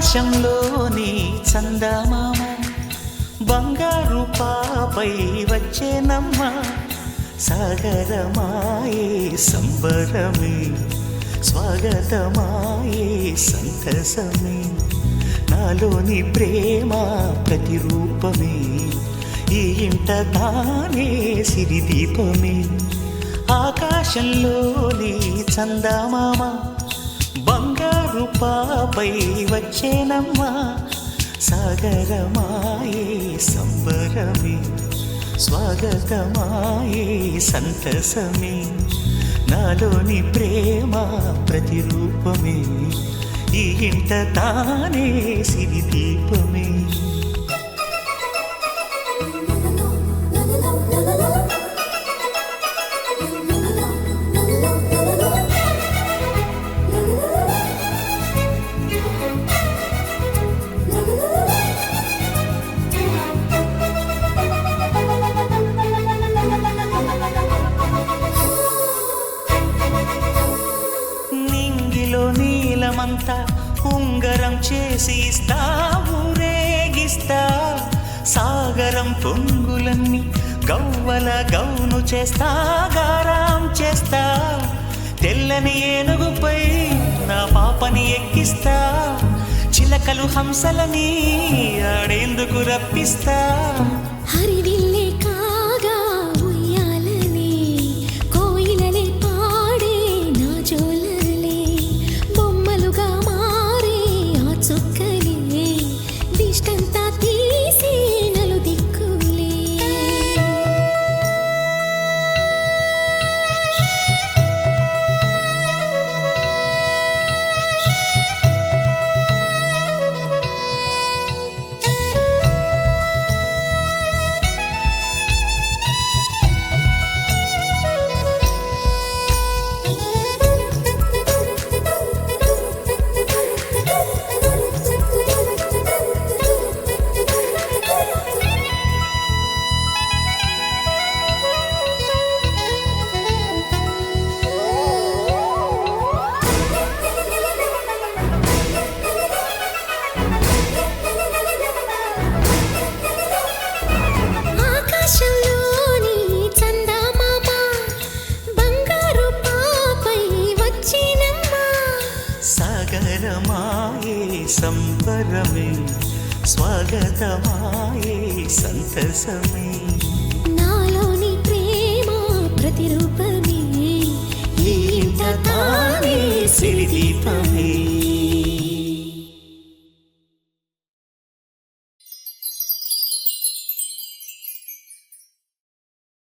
ఆకాశంలోని చందమామ బంగారు పాపై వచ్చేనమ్మ సాగరమాయే సంబరమే స్వాగతమాయే సంతసమే నాలోని ప్రేమ ప్రతిరూపమే ఈ ఇంట తానే సిరిదీపమే ఆకాశంలోని చందమామ బంగారు పాపై వచ్చేనమ్మా సాగరమాయే సంబరమే స్వాగతమాయే సంతసమే నాలోని ప్రేమ ప్రతిరూపమే ఈ ఇంట తానే సిరిదీపమే నీలమంతా ఉంగరం చేసి ఇస్తా ఊరేగిస్తా సాగరం పొంగులన్నీ గవ్వల గౌను చేస్తా గారాం చేస్తా తెల్లని ఏనుగుపై నా పాపని ఎక్కిస్తా చిలకలు హంసలని ఆడేందుకు రప్పిస్తా హరివిల్లే కాగా ఉయ్యాలనే కోయిలలే పాడే నా జోలలే బొమ్మలుగా మారే ఆ చుక్కలే దిష్టంతా తీసి నలు దిక్కులే సాగరమాయే సంబరమే స్వాగతమాయే సంతసమే నాలోని ప్రేమ ప్రతిరూపమే ఈ ఇంట తానే సిరిదీపమే